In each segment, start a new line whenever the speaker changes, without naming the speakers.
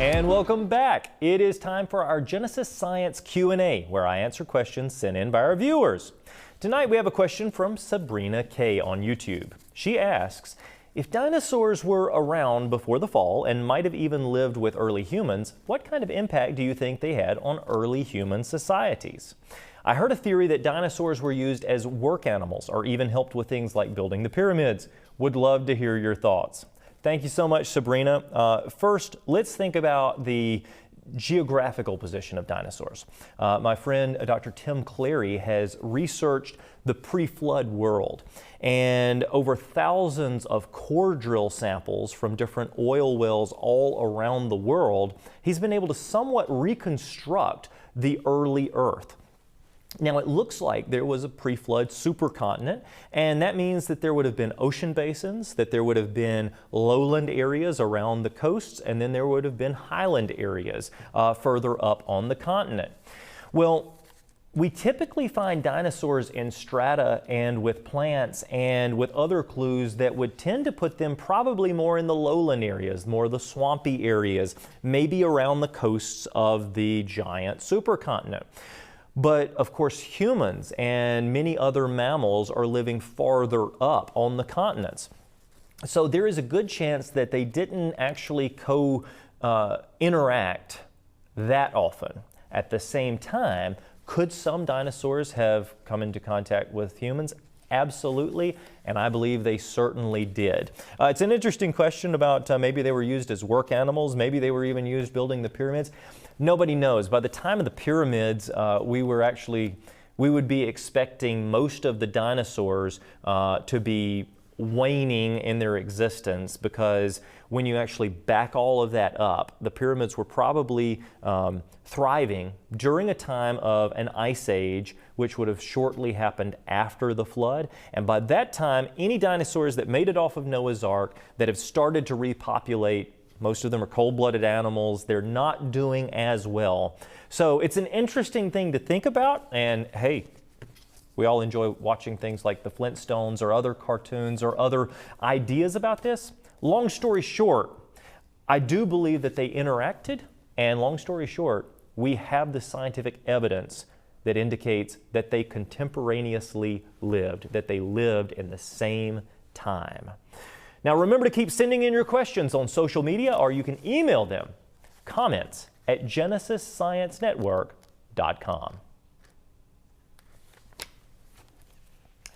And welcome back. It is time for our Genesis Science Q&A, where I answer questions sent in by our viewers. Tonight we have a question from Sabrina K on YouTube. She asks, if dinosaurs were around before the fall and might have even lived with early humans, what kind of impact do you think they had on early human societies? I heard a theory that dinosaurs were used as work animals or even helped with things like building the pyramids. Would love to hear your thoughts. Thank you so much, Sabrina. First, let's think about the geographical position of dinosaurs. My friend, Dr. Tim Clary, has researched the pre-flood world, and over thousands of core drill samples from different oil wells all around the world, he's been able to somewhat reconstruct the early Earth. Now, it looks like there was a pre-flood supercontinent, and that means that there would have been ocean basins, that there would have been lowland areas around the coasts, and then there would have been highland areas further up on the continent. Well, we typically find dinosaurs in strata and with plants and with other clues that would tend to put them probably more in the lowland areas, more the swampy areas, maybe around the coasts of the giant supercontinent. But of course, humans and many other mammals are living farther up on the continents. So there is a good chance that they didn't actually interact that often. At the same time, could some dinosaurs have come into contact with humans? Absolutely, and I believe they certainly did. It's an interesting question about maybe they were used as work animals, maybe they were even used building the pyramids. Nobody knows. By the time of the pyramids, we would be expecting most of the dinosaurs to be waning in their existence, because when you actually back all of that up, the pyramids were probably thriving during a time of an ice age, which would have shortly happened after the flood. And by that time, any dinosaurs that made it off of Noah's Ark that have started to repopulate, most of them are cold-blooded animals, they're not doing as well. So it's an interesting thing to think about, and hey, we all enjoy watching things like the Flintstones or other cartoons or other ideas about this. Long story short, I do believe that they interacted, and long story short, we have the scientific evidence that indicates that they contemporaneously lived, that they lived in the same time. Now remember to keep sending in your questions on social media, or you can email them, comments@genesissciencenetwork.com.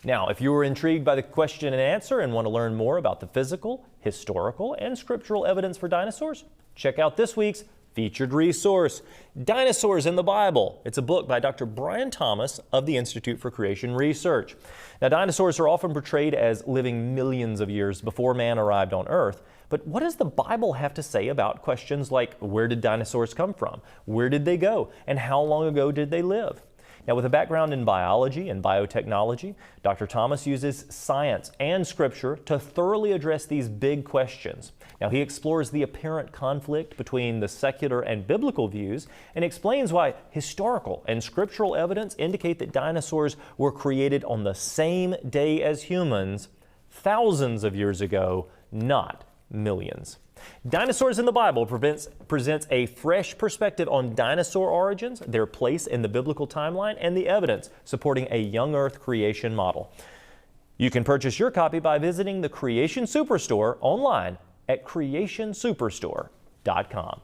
Now, if you were intrigued by the question and answer and want to learn more about the physical, historical, and scriptural evidence for dinosaurs, check out this week's featured resource, Dinosaurs and the Bible. It's a book by Dr. Brian Thomas of the Institute for Creation Research. Now, dinosaurs are often portrayed as living millions of years before man arrived on Earth. But what does the Bible have to say about questions like, where did dinosaurs come from? Where did they go? And how long ago did they live? Now, with a background in biology and biotechnology, Dr. Thomas uses science and scripture to thoroughly address these big questions. Now, he explores the apparent conflict between the secular and biblical views and explains why historical and scriptural evidence indicate that dinosaurs were created on the same day as humans thousands of years ago, not millions. Dinosaurs in the Bible presents a fresh perspective on dinosaur origins, their place in the biblical timeline, and the evidence supporting a young Earth creation model. You can purchase your copy by visiting the Creation Superstore online at creationsuperstore.com.